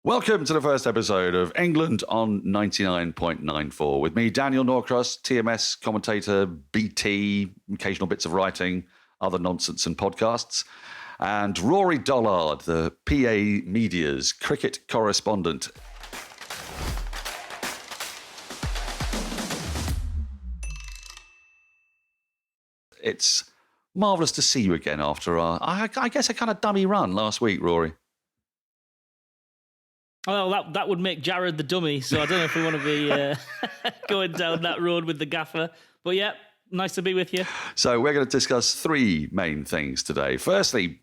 Welcome to the first episode of England on 99.94 with me, Daniel Norcross, TMS commentator, BT, occasional bits of writing, other nonsense and podcasts, and Rory Dollard, the PA Media's cricket correspondent. It's marvellous to see you again after I guess, a kind of dummy run last week, Rory. Well, that would make Jared the dummy, so I don't know if we want to be going down that road with the gaffer. But yeah, nice to be with you. So we're going to discuss three main things today. Firstly,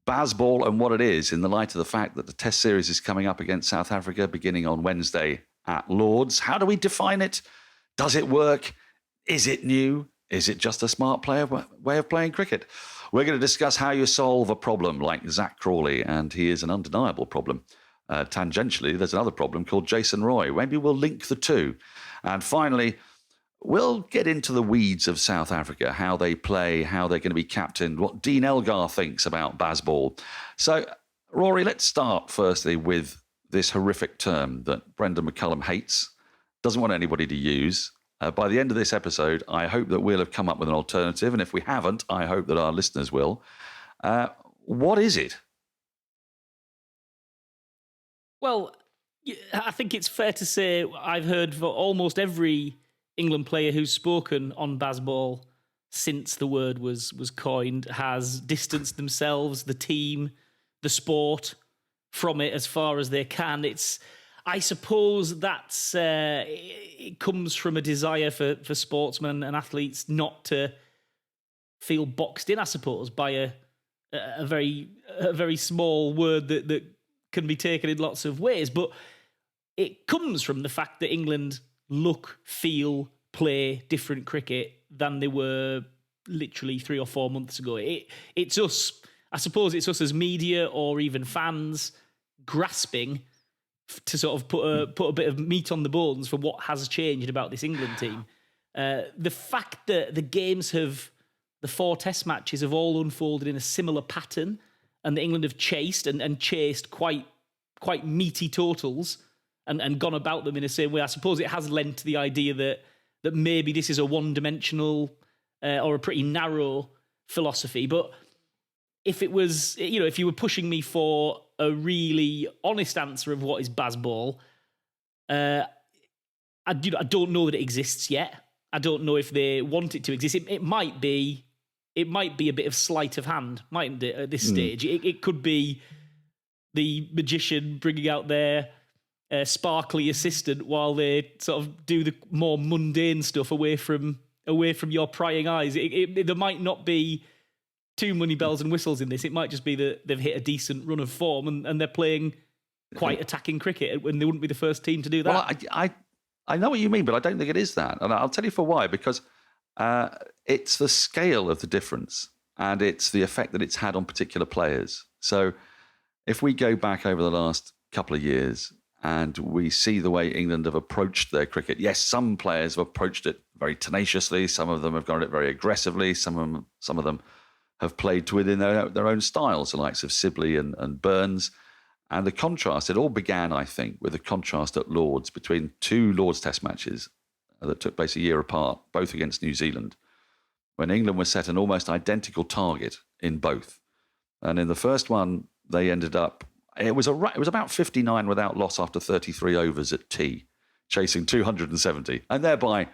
Bazball and what it is in the light of the fact that the Test series is coming up against South Africa beginning on Wednesday at Lord's. How do we define it? Does it work? Is it new? Is it just a smart way of playing cricket? We're going to discuss how you solve a problem like Zak Crawley, and he is an undeniable problem. Tangentially, there's another problem called Jason Roy. Maybe we'll link the two. And finally, we'll get into the weeds of South Africa, how they play, how they're going to be captained, what Dean Elgar thinks about Bazball. So, Rory, let's start firstly with this horrific term that Brendan McCullum hates, doesn't want anybody to use. By the end of this episode, I hope that we'll have come up with an alternative. And if we haven't, I hope that our listeners will. What is it? Well, I think it's fair to say I've heard for almost every England player who's spoken on Bazball since the word was coined has distanced themselves, the team, the sport from it as far as they can. I suppose that's it comes from a desire for sportsmen and athletes not to feel boxed in, I suppose, by a very small word that can be taken in lots of ways. But it comes from the fact that England look, feel, play different cricket than they were literally 3 or 4 months ago. It's us, I suppose it's us as media or even fans grasping to sort of put a bit of meat on the bones for what has changed about this England team. The fact that the 4 test matches have all unfolded in a similar pattern, and that England have chased and chased quite meaty totals and gone about them in the same way. I suppose it has lent to the idea that maybe this is a one-dimensional or a pretty narrow philosophy. But if it was, if you were pushing me for a really honest answer of what is Bazball, I don't know that it exists yet. I don't know if they want it to exist. It might be a bit of sleight of hand, mightn't it, at this stage? It could be the magician bringing out their sparkly assistant while they sort of do the more mundane stuff away from your prying eyes. There might not be too many bells and whistles in this. It might just be that they've hit a decent run of form and they're playing quite attacking cricket when they wouldn't be the first team to do that. Well, I know what you mean, but I don't think it is that. And I'll tell you for why, because it's the scale of the difference and it's the effect that it's had on particular players. So if we go back over the last couple of years and we see the way England have approached their cricket, yes, some players have approached it very tenaciously. Some of them have gone at it very aggressively. Some of them have played to within their own styles, the likes of Sibley and Burns. And the contrast, it all began, I think, with the contrast at Lord's between 2 Lord's Test matches that took place a year apart, both against New Zealand, when England was set an almost identical target in both. And in the first one, they ended up, it was about 59 without loss after 33 overs at tea, chasing 270, and thereby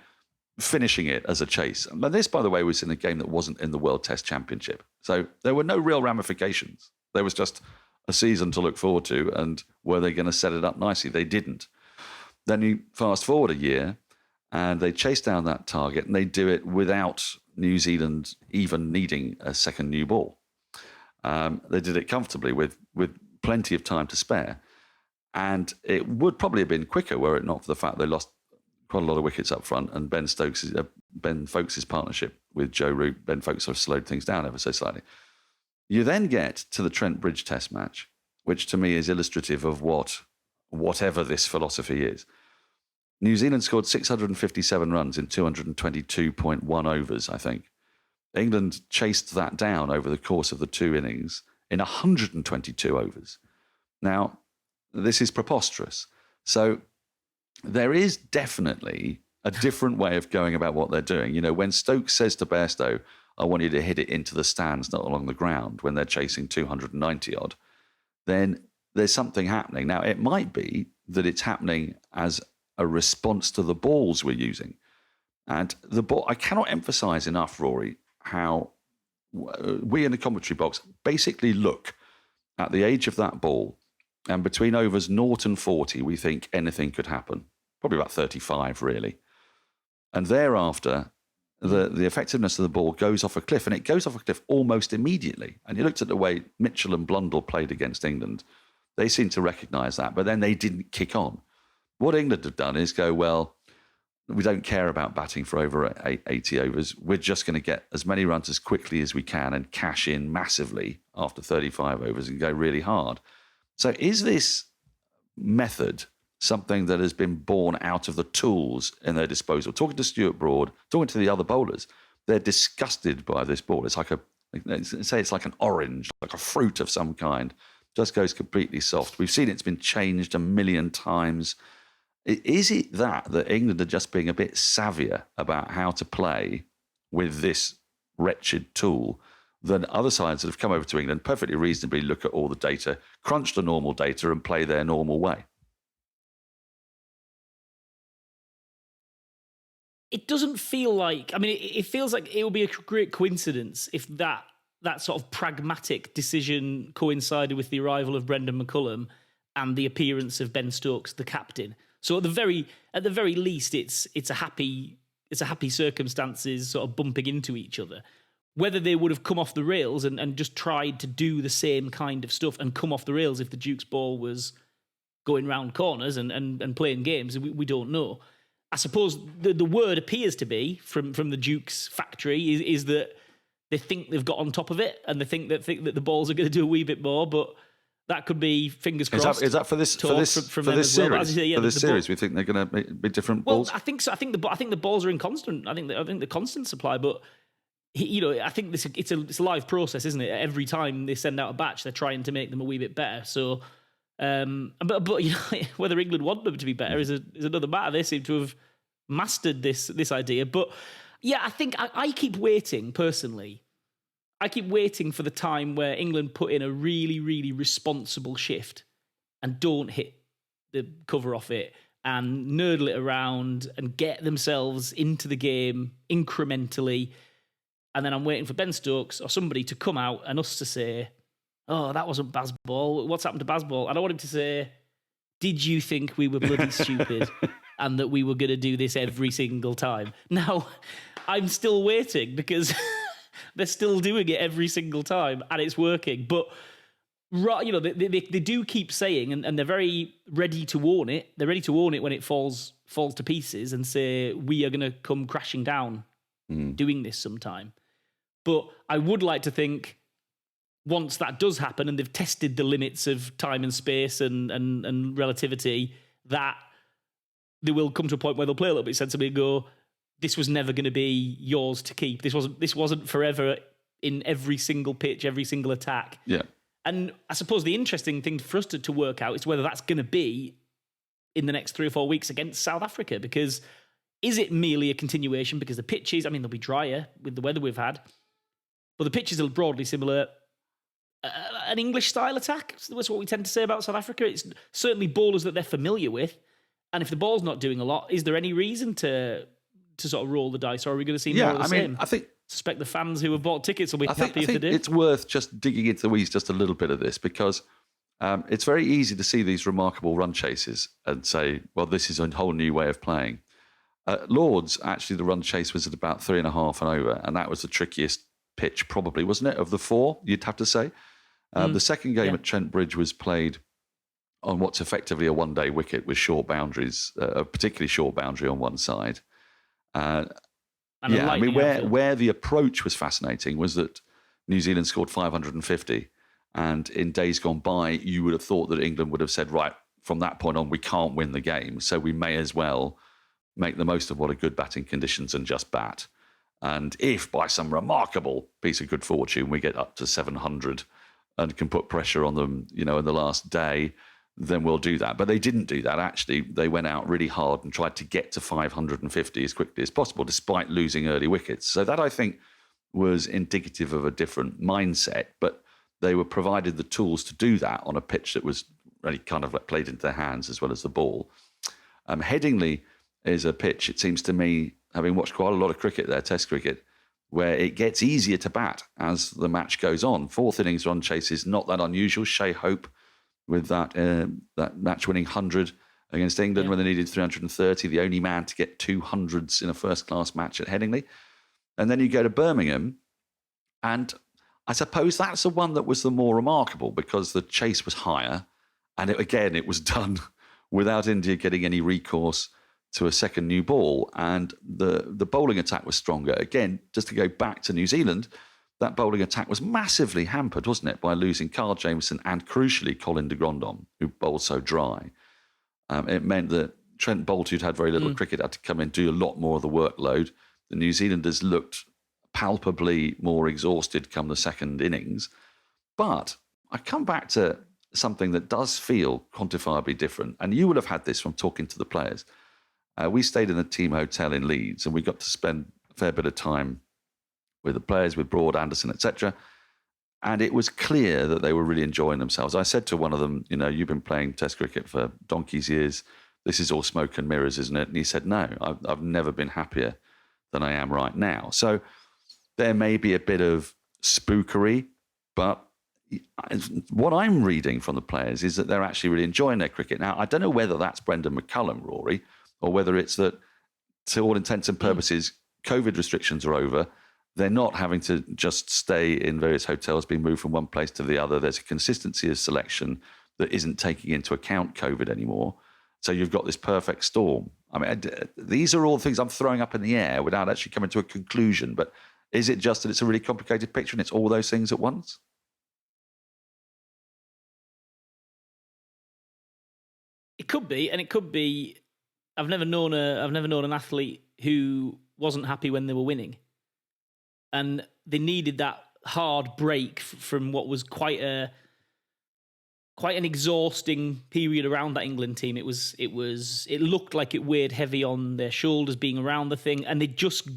finishing it as a chase. And this, by the way, was in a game that wasn't in the World Test Championship. So there were no real ramifications. There was just a season to look forward to, and were they going to set it up nicely? They didn't. Then you fast forward a year, and they chase down that target, and they do it without New Zealand even needing a second new ball. They did it comfortably with plenty of time to spare. And it would probably have been quicker were it not for the fact they lost quite a lot of wickets up front, and Ben Folkes' partnership with Joe Root, Ben Folkes sort of slowed things down ever so slightly. You then get to the Trent Bridge Test match, which to me is illustrative of whatever this philosophy is. New Zealand scored 657 runs in 222.1 overs, I think. England chased that down over the course of the 2 innings in 122 overs. Now, this is preposterous. So there is definitely a different way of going about what they're doing. When Stokes says to Bairstow, I want you to hit it into the stands, not along the ground, when they're chasing 290 odd, then there's something happening. Now, it might be that it's happening as a response to the balls we're using. And the ball, I cannot emphasize enough, Rory, how we in the commentary box basically look at the age of that ball, and between overs 0 and 40, we think anything could happen. Probably about 35, really. And thereafter, the effectiveness of the ball goes off a cliff, and it goes off a cliff almost immediately. And you looked at the way Mitchell and Blundell played against England. They seemed to recognise that, but then they didn't kick on. What England have done is go, well, we don't care about batting for over 80 overs. We're just going to get as many runs as quickly as we can and cash in massively after 35 overs and go really hard. So is this method something that has been born out of the tools in their disposal? Talking to Stuart Broad, talking to the other bowlers, they're disgusted by this ball. It's like it's like an orange, like a fruit of some kind. Just goes completely soft. We've seen it's been changed a million times. Is it that England are just being a bit savvier about how to play with this wretched tool than other sides that have come over to England perfectly reasonably look at all the data, crunch the normal data and play their normal way? It doesn't feel like, it feels like it would be a great coincidence if that sort of pragmatic decision coincided with the arrival of Brendan McCullum and the appearance of Ben Stokes, the captain. So at the very least, it's a happy circumstances sort of bumping into each other. Whether they would have come off the rails and just tried to do the same kind of stuff and come off the rails if the Duke's ball was going round corners and playing games, we don't know. I suppose the word appears to be from the Duke's factory is that they think they've got on top of it and they think that the balls are going to do a wee bit more, but that could be fingers crossed. Is that for this series? For this series, we think they're going to be different balls. I think so. I think the balls are in constant. I think the constant supply, but I think it's a live process, isn't it? Every time they send out a batch, they're trying to make them a wee bit better. So, but whether England want them to be better is another matter. They seem to have mastered this idea. But yeah, I think I keep waiting personally. I keep waiting for the time where England put in a really, really responsible shift and don't hit the cover off it and nerdle it around and get themselves into the game incrementally. And then I'm waiting for Ben Stokes or somebody to come out and us to say, oh, that wasn't Bazball. What's happened to Bazball? And I want him to say, did you think we were bloody stupid and that we were going to do this every single time? Now, I'm still waiting because they're still doing it every single time and it's working. But, they do keep saying, and they're very ready to own it. They're ready to own it when it falls to pieces and say, we are going to come crashing down doing this sometime. But I would like to think once that does happen and they've tested the limits of time and space and relativity, that they will come to a point where they'll play a little bit sensibly and go, this was never going to be yours to keep. This wasn't forever in every single pitch, every single attack. Yeah. And I suppose the interesting thing for us to work out is whether that's going to be in the next 3 or 4 weeks against South Africa, because is it merely a continuation? Because the pitches, they'll be drier with the weather we've had, but the pitches are broadly similar. An English-style attack, that's what we tend to say about South Africa. It's certainly bowlers that they're familiar with. And if the ball's not doing a lot, is there any reason to sort of roll the dice, or are we going to see more of the same? I suspect the fans who have bought tickets will be happy if they do. It's worth just digging into the weeds just a little bit of this, because it's very easy to see these remarkable run chases and say, well, this is a whole new way of playing. Lords, actually, the run chase was at about 3.5 and over, and that was the trickiest pitch, probably, wasn't it, of the 4, you'd have to say. The second game at Trent Bridge was played on what's effectively a one-day wicket with short boundaries, a particularly short boundary on one side. Where the approach was fascinating was that New Zealand scored 550, and in days gone by, you would have thought that England would have said, right, from that point on, we can't win the game, so we may as well make the most of what are good batting conditions and just bat. And if by some remarkable piece of good fortune we get up to 700 and can put pressure on them, in the last day, then we'll do that. But they didn't do that. Actually, they went out really hard and tried to get to 550 as quickly as possible, despite losing early wickets. So that, I think, was indicative of a different mindset. But they were provided the tools to do that on a pitch that was really kind of like played into their hands as well as the ball. Headingley is a pitch, it seems to me, having watched quite a lot of cricket there, Test cricket, where it gets easier to bat as the match goes on. Fourth innings run chase is not that unusual. Shea Hope with that match-winning 100 against England when they needed 330, the only man to get 200s in a first-class match at Headingley. And then you go to Birmingham, and I suppose that's the one that was the more remarkable because the chase was higher, and it was done without India getting any recourse to a second new ball, and the bowling attack was stronger. Again, just to go back to New Zealand, that bowling attack was massively hampered, wasn't it, by losing Carl Jameson and, crucially, Colin de Grandhomme, who bowled so dry. It meant that Trent Boult, who'd had very little cricket, had to come in and do a lot more of the workload. The New Zealanders looked palpably more exhausted come the second innings. But I come back to something that does feel quantifiably different, and you will have had this from talking to the players. We stayed in the team hotel in Leeds, and we got to spend a fair bit of time with the players, with Broad, Anderson, etc. And it was clear that they were really enjoying themselves. I said to one of them, you've been playing Test cricket for donkey's years. This is all smoke and mirrors, isn't it? And he said, no, I've never been happier than I am right now. So there may be a bit of spookery, but what I'm reading from the players is that they're actually really enjoying their cricket. Now, I don't know whether that's Brendan McCullum, Rory, or whether it's that, to all intents and purposes, COVID restrictions are over. They're not having to just stay in various hotels, being moved from one place to the other. There's a consistency of selection that isn't taking into account COVID anymore. So you've got this perfect storm. I mean, these are all things I'm throwing up in the air without actually coming to a conclusion. But is it just that it's a really complicated picture and it's all those things at once? It could be, and it could be. I've never known an athlete who wasn't happy when they were winning, and they needed that hard break from what was quite an exhausting period around that England team. It looked like it weighed heavy on their shoulders being around the thing, and they just,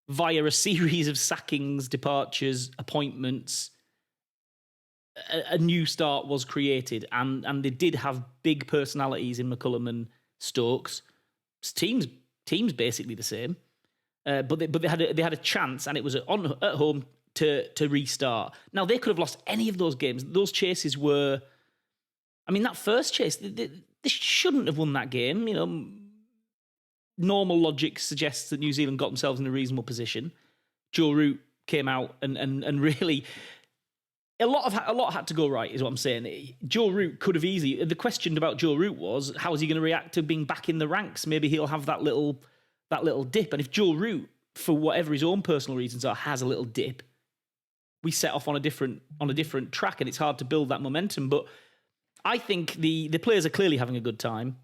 via a series of sackings, departures, appointments, a new start was created, and they did have big personalities in McCullum and Stokes. Teams basically the same, but they had a chance, and it was at home to restart. Now they could have lost any of those games. Those chases were, I mean, that first chase they shouldn't have won that game. Normal logic suggests that New Zealand got themselves in a reasonable position. Joe Root came out and really. A lot had to go right, is what I'm saying. Joe Root could have easily. The question about Joe Root was, how is he going to react to being back in the ranks? Maybe he'll have that little dip. And if Joe Root, for whatever his own personal reasons are, has a little dip, we set off on a different track, and it's hard to build that momentum. But I think the players are clearly having a good time.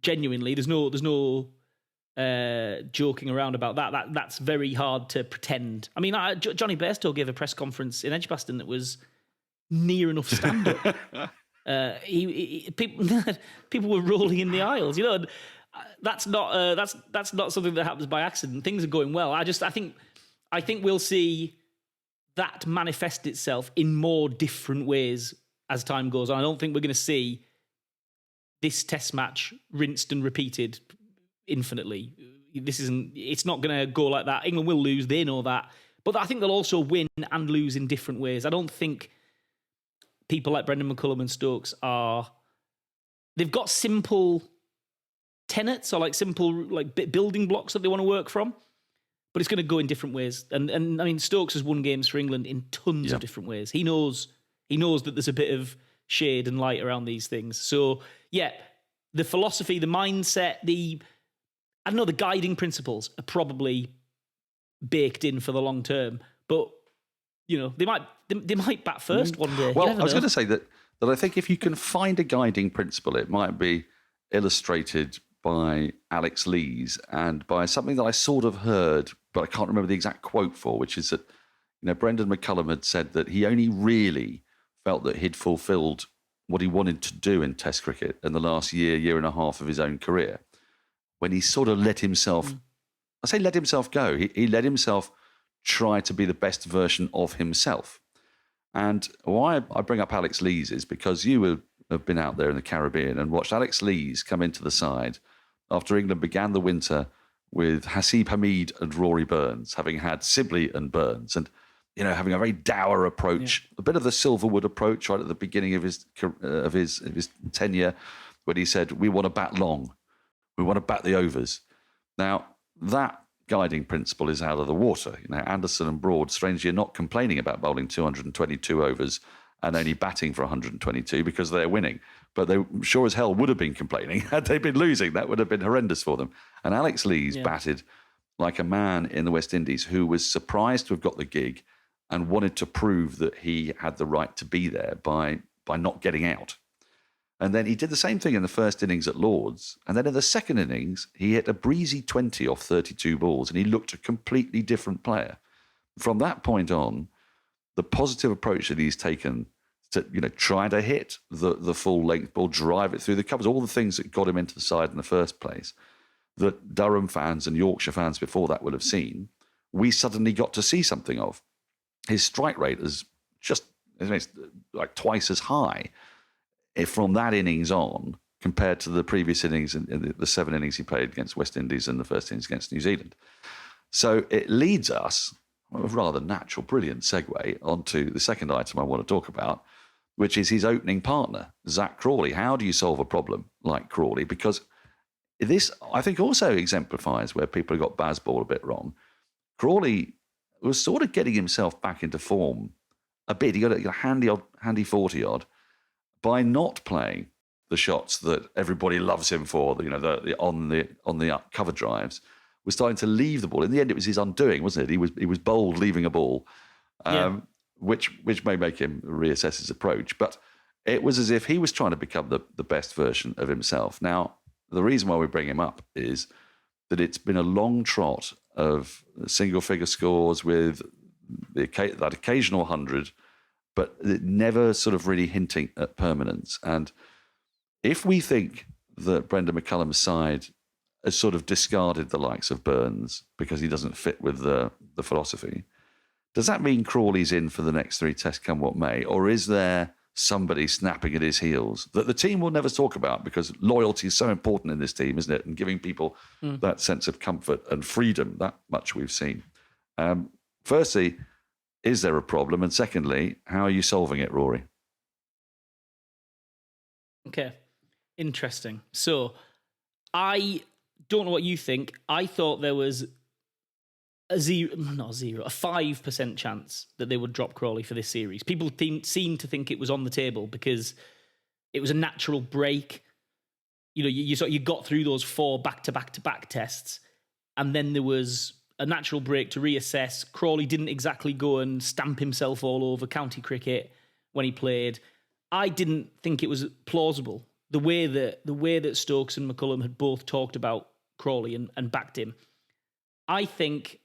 Genuinely, there's no joking around about that. That's very hard to pretend. I mean, Johnny Bairstow gave a press conference in Edgbaston that was near enough stand-up. People were rolling in the aisles. That's not something that happens by accident. Things are going well. I think we'll see that manifest itself in more different ways as time goes on. I don't think we're going to see this Test match rinsed and repeated infinitely. It's not going to go like that. England will lose, they know that, but I think they'll also win and lose in different ways. I don't think people like Brendan McCullum and Stokes they've got simple tenets or simple building blocks that they want to work from, but it's going to go in different ways. And I mean, Stokes has won games for England in tons of different ways. He knows that there's a bit of shade and light around these things. So yeah, the philosophy, the mindset, the guiding principles are probably baked in for the long term, but they might bat first one day. Well, I was going to say that I think if you can find a guiding principle, it might be illustrated by Alex Lees and by something that I sort of heard, but I can't remember the exact quote for, which is that Brendan McCullum had said that he only really felt that he'd fulfilled what he wanted to do in Test cricket in the last year and a half of his own career, when he sort of let himself, I say let himself go, he let himself try to be the best version of himself. And why I bring up Alex Lees is because you have been out there in the Caribbean and watched Alex Lees come into the side after England began the winter with Hasib Hamid and Rory Burns, having had Sibley and Burns, and having a very dour approach, a bit of the Silverwood approach right at the beginning of his tenure, when he said, "We want to bat long, we want to bat the overs." Now that guiding principle is out of the water. Anderson and Broad, strangely, are not complaining about bowling 222 overs and only batting for 122 because they're winning. But they sure as hell would have been complaining had they been losing. That would have been horrendous for them. And Alex Lees batted like a man in the West Indies who was surprised to have got the gig and wanted to prove that he had the right to be there by not getting out. And then he did the same thing in the first innings at Lord's. And then in the second innings, he hit a breezy 20 off 32 balls and he looked a completely different player. From that point on, the positive approach that he's taken to try to hit the full length ball, drive it through the covers, all the things that got him into the side in the first place, that Durham fans and Yorkshire fans before that would have seen, we suddenly got to see something of. His strike rate is just like twice as high from that innings on compared to the previous innings in the 7 innings he played against West Indies and the first innings against New Zealand. So it leads us, a rather natural, brilliant segue, onto the second item I want to talk about, which is his opening partner, Zak Crawley. How do you solve a problem like Crawley? Because this, I think, also exemplifies where people got Bazball a bit wrong. Crawley was sort of getting himself back into form a bit. He got a handy 40-odd by not playing the shots that everybody loves him for, the on the cover drives, was starting to leave the ball. In the end, it was his undoing, wasn't it? He was bold leaving a ball, which may make him reassess his approach. But it was as if he was trying to become the best version of himself. Now, the reason why we bring him up is that it's been a long trot of single-figure scores with that occasional 100, but never sort of really hinting at permanence. And if we think that Brendan McCullum's side has sort of discarded the likes of Burns because he doesn't fit with the philosophy, does that mean Crawley's in for the next 3 tests come what may? Or is there somebody snapping at his heels that the team will never talk about, because loyalty is so important in this team, isn't it? And giving people that sense of comfort and freedom, that much we've seen. Firstly, is there a problem? And secondly, how are you solving it, Rory? Okay, interesting. So I don't know what you think. I thought there was a 5% chance that they would drop Crawley for this series. People seem to think it was on the table because it was a natural break. You got through those 4 back-to-back tests, and then there was a natural break to reassess. Crawley didn't exactly go and stamp himself all over county cricket when he played. I didn't think it was plausible the way that Stokes and McCullum had both talked about Crawley and backed him. I think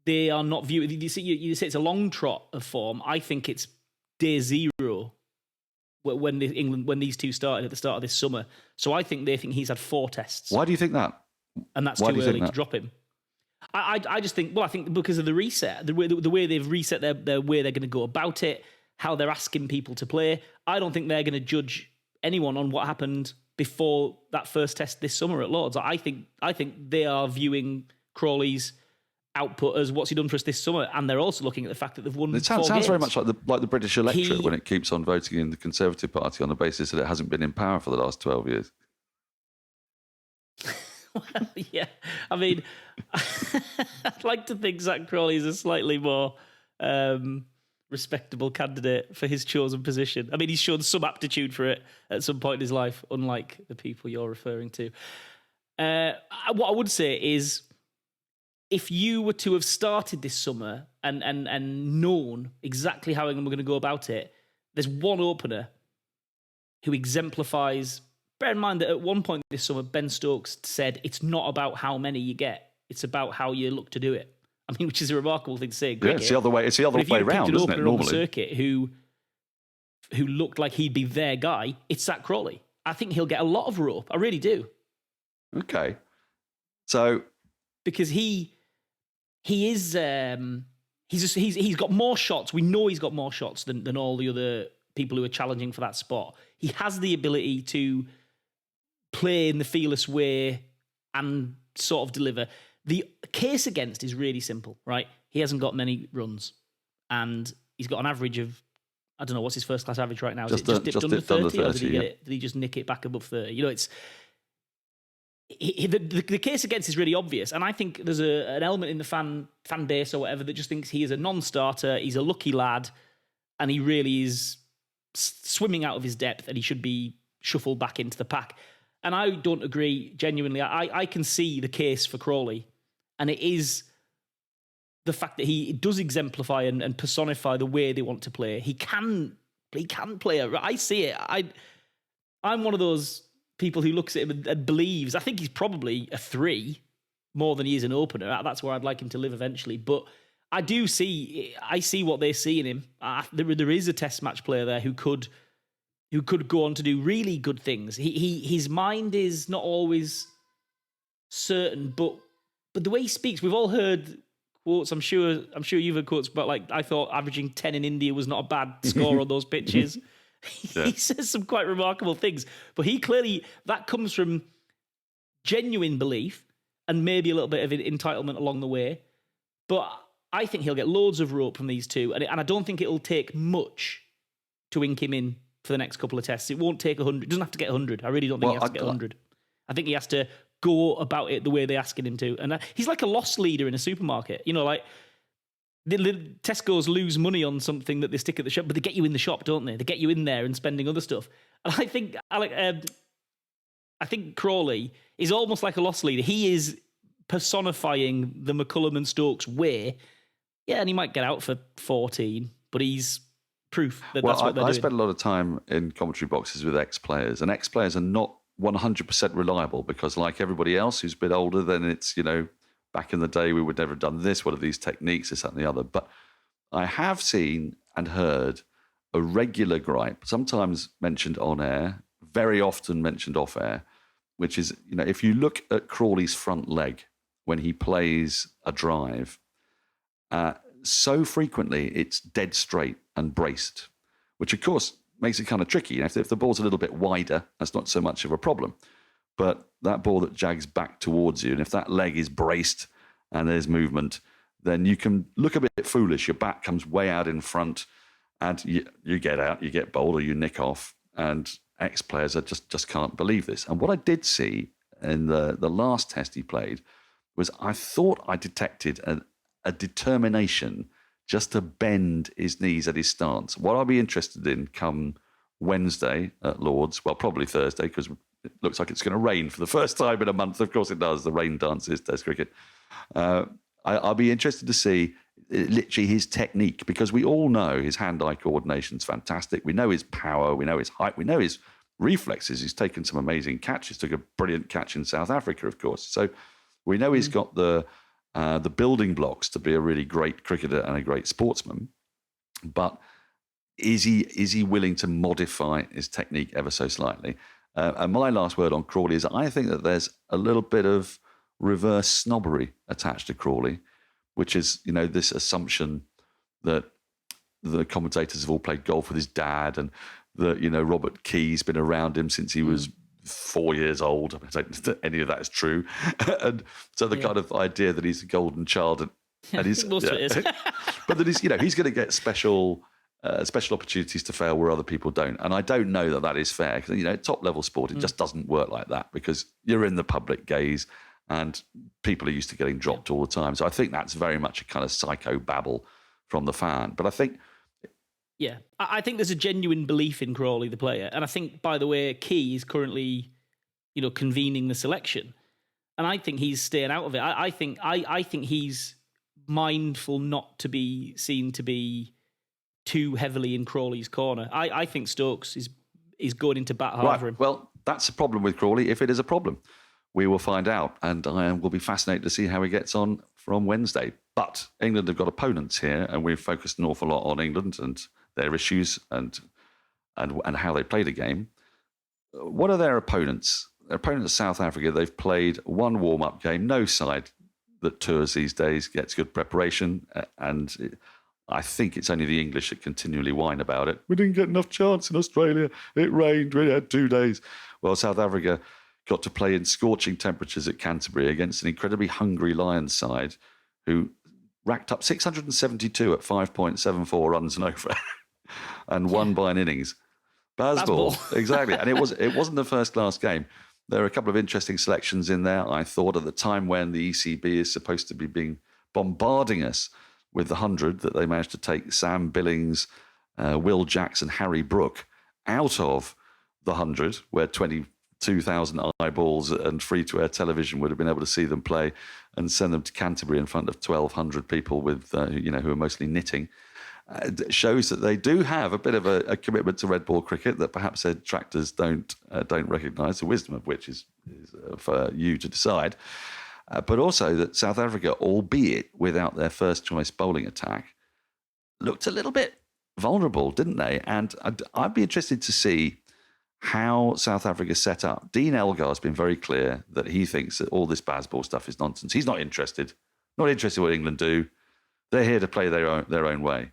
they are not viewing. You say it's a long trot of form. I think it's day 0 when these two started at the start of this summer. So I think they think he's had 4 tests. Why do you think that? And that's too early to drop him. I just think, I think because of the reset, the way they've reset their way they're going to go about it, how they're asking people to play. I don't think they're going to judge anyone on what happened before that first test this summer at Lord's. I think they are viewing Crawley's output as what's he done for us this summer, and they're also looking at the fact that they've won. It sounds very much like the British electorate when it keeps on voting in the Conservative Party on the basis that it hasn't been in power for the last 12 years. Well, yeah. I mean, I'd like to think Zak Crawley is a slightly more respectable candidate for his chosen position. I mean, he's shown some aptitude for it at some point in his life, unlike the people you're referring to. What I would say is, if you were to have started this summer and known exactly how we're going to go about it, there's one opener who exemplifies. Bear in mind that at one point this summer, Ben Stokes said it's not about how many you get, it's about how you look to do it. I mean, which is a remarkable thing to say. Yeah, it's the other way. It's the other way round, isn't it? Normally, on the circuit who who looked like he'd be their guy, it's Zak Crawley. I think he'll get a lot of rope. I really do. Okay. So because he is he's got more shots. We know he's got more shots than all the other people who are challenging for that spot. He has the ability to play in the fearless way and sort of deliver. The case against is really simple, right? He hasn't got many runs, and he's got an average of, I don't know, what's his first class average right now? Is it just dipped under 30, or did he just nick it back above 30? You know, it's the case against is really obvious, and I think there's an element in the fan base or whatever that just thinks he is a non-starter, he's a lucky lad, and he really is swimming out of his depth, and he should be shuffled back into the pack. And I don't agree, genuinely. I can see the case for Crawley, and it is the fact that he does exemplify and personify the way they want to play. He can play it. I see it. I'm one of those people who looks at him and believes. I think he's probably a 3 more than he is an opener. That's where I'd like him to live eventually. But I see what they see in him. There is a test match player there who could go on to do really good things. His mind is not always certain, but the way he speaks, we've all heard quotes. I'm sure you've heard quotes, but like I thought averaging 10 in India was not a bad score on those pitches. Yeah. He says some quite remarkable things, but he clearly, that comes from genuine belief and maybe a little bit of entitlement along the way. But I think he'll get loads of rope from these two, and I don't think it'll take much to ink him in for the next couple of tests. It won't take 100. It doesn't have to get 100. I really don't think he has to get 100. I think he has to go about it the way they're asking him to. And he's like a loss leader in a supermarket. You know, like the Tesco's lose money on something that they stick at the shop, but they get you in the shop, don't they? They get you in there and spending other stuff. And I think Crawley is almost like a loss leader. He is personifying the McCullum and Stokes way. Yeah, and he might get out for 14, but he's proof that that's what they're doing. I spent a lot of time in commentary boxes with ex-players, and ex-players are not 100% reliable because, like everybody else who's a bit older, then it's, you know, back in the day we would never have done this, what are these techniques, this, that and the other. But I have seen and heard a regular gripe, sometimes mentioned on air, very often mentioned off air, which is, you know, if you look at Crawley's front leg when he plays a drive, so frequently it's dead straight and braced, which of course makes it kind of tricky. If the ball's a little bit wider, that's not so much of a problem. But that ball that jags back towards you, and if that leg is braced and there's movement, then you can look a bit foolish. Your back comes way out in front, and you get out, you get bowled, or you nick off. And ex-players just can't believe this. And what I did see in the last test he played was I thought I detected a determination just to bend his knees at his stance. What I'll be interested in come Wednesday at Lord's, well, probably Thursday, because it looks like it's going to rain for the first time in a month. Of course it does. The rain dances, Test cricket. I'll be interested to see literally his technique, because we all know his hand-eye coordination's fantastic. We know his power. We know his height. We know his reflexes. He's taken some amazing catches. Took a brilliant catch in South Africa, of course. So we know he's got the building blocks to be a really great cricketer and a great sportsman. But is he willing to modify his technique ever so slightly? And my last word on Crawley is I think that there's a little bit of reverse snobbery attached to Crawley, which is, you know, this assumption that the commentators have all played golf with his dad, and that, you know, Robert Key's been around him since he was 4 years old. I don't think any of that is true. And so the kind of idea that he's a golden child and he's, most of it is. but that he's, you know, he's going to get special opportunities to fail where other people don't. And I don't know that is fair, because, you know, top level sport, it just doesn't work like that, because you're in the public gaze and people are used to getting dropped all the time. So I think that's very much a kind of psycho babble from the fan. But I think... Yeah, I think there's a genuine belief in Crawley, the player. And I think, by the way, Key is currently, you know, convening the selection. And I think he's staying out of it. I think he's mindful not to be seen to be too heavily in Crawley's corner. I think Stokes is going into bat hard for him. Well, that's a problem with Crawley, if it is a problem. We will find out, and I will be fascinated to see how he gets on from Wednesday. But England have got opponents here, and we've focused an awful lot on England and their issues, and and how they played a game. What are their opponents? Their opponents, South Africa, they've played one warm-up game. No side that tours these days gets good preparation, and I think it's only the English that continually whine about it. We didn't get enough chance in Australia. It rained. We had 2 days. Well, South Africa got to play in scorching temperatures at Canterbury against an incredibly hungry Lions side who racked up 672 at 5.74 runs and over and won by an innings. Bazball. Exactly. And it wasn't a first-class game. There are a couple of interesting selections in there, I thought, at the time when the ECB is supposed to be bombarding us with the 100, that they managed to take Sam Billings, Will Jackson, Harry Brook out of the 100, where 22,000 eyeballs and free-to-air television would have been able to see them play, and send them to Canterbury in front of 1,200 people with, who are mostly knitting. It shows that they do have a bit of a commitment to red ball cricket that perhaps their detractors don't recognise, the wisdom of which is for you to decide. But also that South Africa, albeit without their first choice bowling attack, looked a little bit vulnerable, didn't they? And I'd be interested to see how South Africa set up. Dean Elgar has been very clear that he thinks that all this Bazball stuff is nonsense. He's not interested in what England do. They're here to play their own way.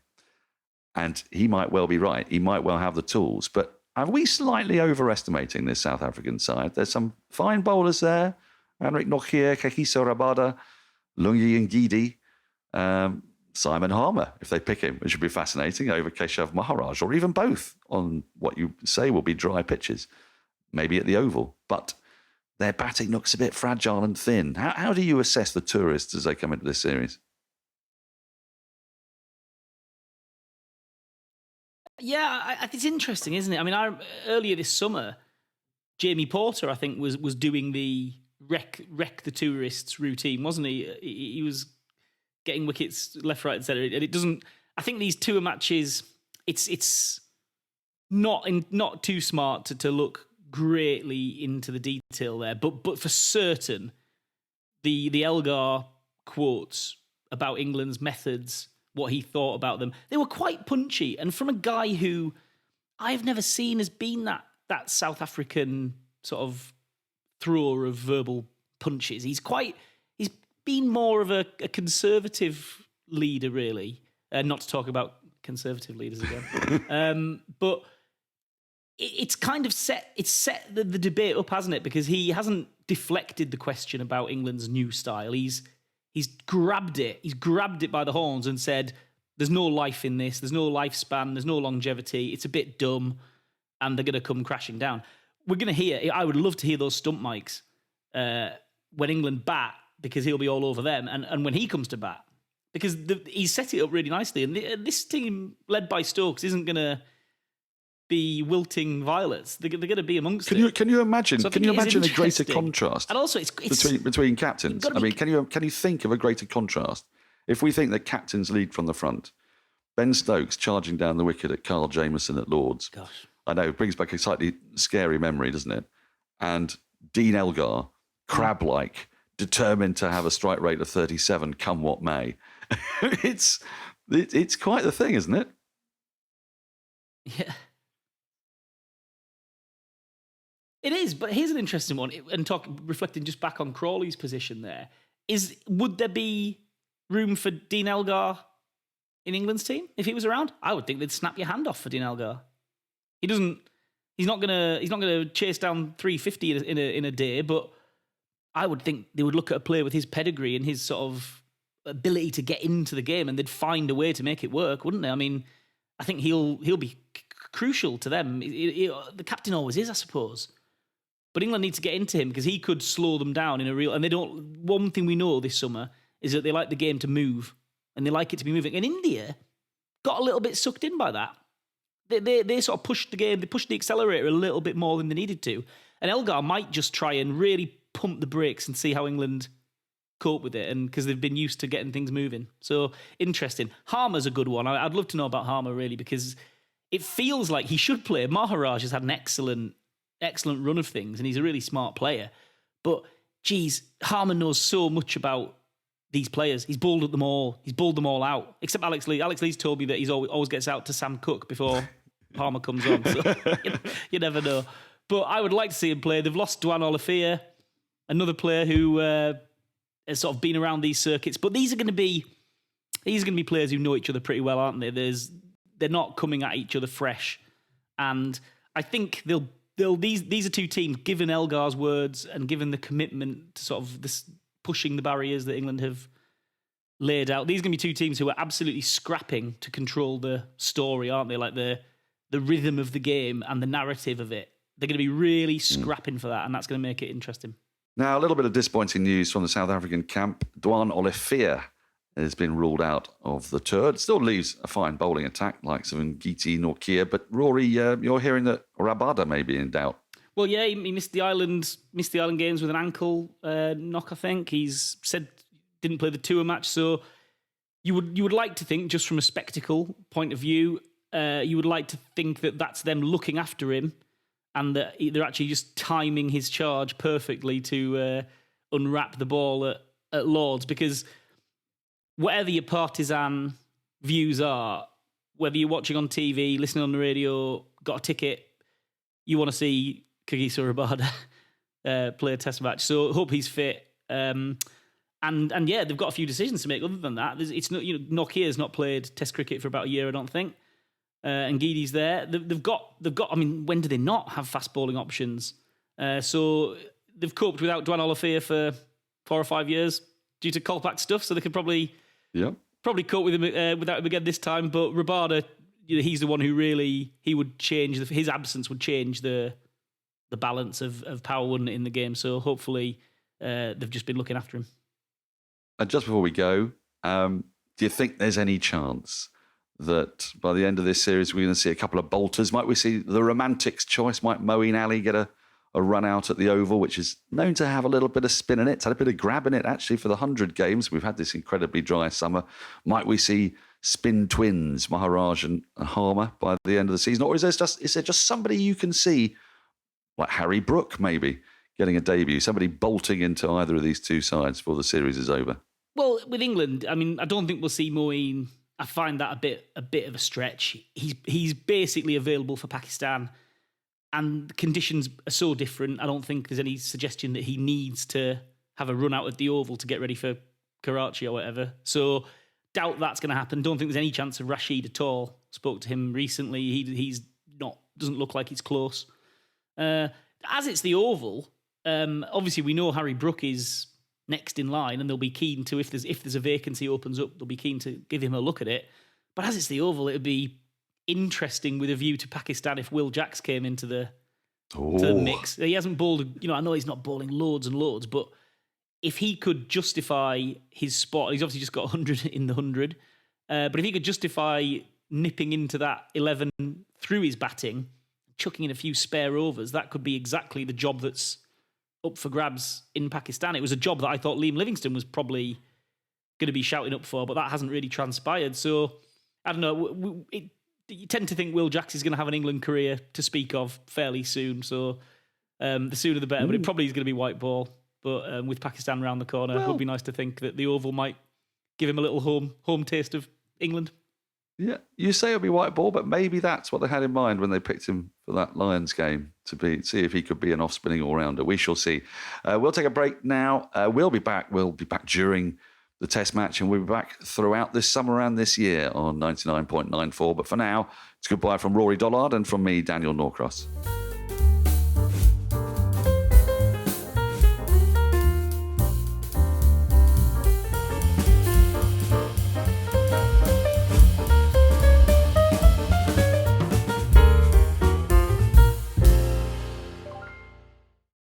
And he might well be right. He might well have the tools. But are we slightly overestimating this South African side? There's some fine bowlers there. Henrik Nokia, Kagiso Rabada, Lungi Ngidi, Simon Harmer, if they pick him, which would be fascinating, over Keshav Maharaj, or even both on what you say will be dry pitches, maybe at the Oval. But their batting looks a bit fragile and thin. How do you assess the tourists as they come into this series? Yeah, it's interesting, isn't it? I mean, earlier this summer, Jamie Porter, I think, was doing the wreck the tourists routine, wasn't he? He was getting wickets left, right, and centre. And it doesn't. I think these tour matches, it's not too smart to look greatly into the detail there. But for certain, the Elgar quotes about England's methods, what he thought about them, they were quite punchy. And from a guy who I've never seen as being that South African sort of thrower of verbal punches. He's been more of a conservative leader, really. Not to talk about conservative leaders again. But it's kind of set the debate up, hasn't it? Because he hasn't deflected the question about England's new style. He's grabbed it. He's grabbed it by the horns and said, there's no life in this. There's no lifespan. There's no longevity. It's a bit dumb. And they're going to come crashing down. We're going to hear, I would love to hear those stump mics when England bat, because he'll be all over them. And when he comes to bat, because he's set it up really nicely. And this team, led by Stokes, isn't going to be wilting violets. They're going to be amongst it. Can you imagine? So can you imagine a greater contrast? And also, it's between captains. I mean, can you think of a greater contrast? If we think that captains lead from the front, Ben Stokes charging down the wicket at Carl Jameson at Lords. Gosh. I know, it brings back a slightly scary memory, doesn't it? And Dean Elgar, crab-like, determined to have a strike rate of 37, come what may. It's quite the thing, isn't it? Yeah. It is, but here's an interesting one. And reflecting just back on Crawley's position there, would there be room for Dean Elgar in England's team if he was around? I would think they'd snap your hand off for Dean Elgar. He's not gonna chase down 350 in a day, but I would think they would look at a player with his pedigree and his sort of ability to get into the game, and they'd find a way to make it work, wouldn't they? I mean, I think he'll be crucial to them. The captain always is, I suppose. But England need to get into him because he could slow them down in a real. And they don't. One thing we know this summer is that they like the game to move, and they like it to be moving. And India got a little bit sucked in by that. They sort of pushed the game. They pushed the accelerator a little bit more than they needed to. And Elgar might just try and really pump the brakes and see how England cope with it, and because they've been used to getting things moving. So interesting. Harmer's a good one. I'd love to know about Harmer really, because it feels like he should play. Maharaj has had an excellent run of things, and he's a really smart player. But geez, Harmer knows so much about these players. He's bowled at them all. He's bowled them all out, except Alex Lee. Alex Lee's told me that he's always gets out to Sam Cook before Palmer comes on. So you never know. But I would like to see him play. They've lost Duan Olafia, another player who has sort of been around these circuits. But these are going to be players who know each other pretty well, aren't they? They're not coming at each other fresh, and I think these are two teams, given Elgar's words and given the commitment to sort of this pushing the barriers that England have laid out. These are going to be two teams who are absolutely scrapping to control the story, aren't they? Like the rhythm of the game and the narrative of it. They're going to be really scrapping for that, and that's going to make it interesting. Now, a little bit of disappointing news from the South African camp. Duan Olafia has been ruled out of the tour. It still leaves a fine bowling attack, like Ngiti, Nortje. But Rory, you're hearing that Rabada may be in doubt. Well, yeah, he missed the island games with an ankle knock. I think he's said didn't play the tour match. So you would like to think, just from a spectacle point of view, you would like to think that that's them looking after him, and that they're actually just timing his charge perfectly to unwrap the ball at Lord's, because whatever your partisan views are, whether you're watching on TV, listening on the radio, got a ticket, you want to see Kagiso Rabada play a test match. So hope he's fit. And yeah, they've got a few decisions to make other than that. It's not, Nokia's not played test cricket for about a year, I don't think. And Gidi's there. They've got, I mean, when do they not have fast bowling options? So they've coped without Duan Olafia for 4 or 5 years due to Kolpak stuff, so they could probably cope with him without him again this time. But Rabada, he's the one who really, he would change, his absence would change the balance of power, wouldn't it, in the game? So hopefully they've just been looking after him. And just before we go, do you think there's any chance that by the end of this series we're going to see a couple of bolters? Might we see the romantic's choice? Might Moeen Ali get a run out at the Oval, which is known to have a little bit of spin in it? It's had a bit of grab in it, actually, for the 100 games. We've had this incredibly dry summer. Might we see spin twins, Maharaj and Harmer, by the end of the season? Or is there just somebody you can see, like Harry Brook, maybe, getting a debut, somebody bolting into either of these two sides before the series is over? Well, with England, I mean, I don't think we'll see Moeen. I find that a bit of a stretch. He's basically available for Pakistan, and the conditions are so different. I don't think there's any suggestion that he needs to have a run out at the Oval to get ready for Karachi or whatever. So doubt that's going to happen. Don't think there's any chance of Rashid at all. Spoke to him recently. He's not, doesn't look like he's close. As it's the Oval, obviously we know Harry Brook is next in line, and they'll be keen to, if there's a vacancy opens up, they'll be keen to give him a look at it. But as it's the Oval, it would be interesting with a view to Pakistan if Will Jacks came into the mix. He hasn't bowled, I know he's not bowling loads and loads, but if he could justify his spot, he's obviously just got 100 in the 100, but if he could justify nipping into that 11 through his batting, chucking in a few spare overs, that could be exactly the job that's up for grabs in Pakistan. It was a job that I thought Liam Livingstone was probably going to be shouting up for, but that hasn't really transpired. So, I don't know, you tend to think Will Jacks is going to have an England career to speak of fairly soon, so the sooner the better, but it probably is going to be white ball. But with Pakistan around the corner, it would be nice to think that the Oval might give him a little home taste of England. Yeah, you say it'll be white ball, but maybe that's what they had in mind when they picked him for that Lions game, to see if he could be an off-spinning all-rounder. We shall see. We'll take a break now. We'll be back. We'll be back during the Test match, and we'll be back throughout this summer and this year on 99.94. But for now, it's goodbye from Rory Dollard and from me, Daniel Norcross.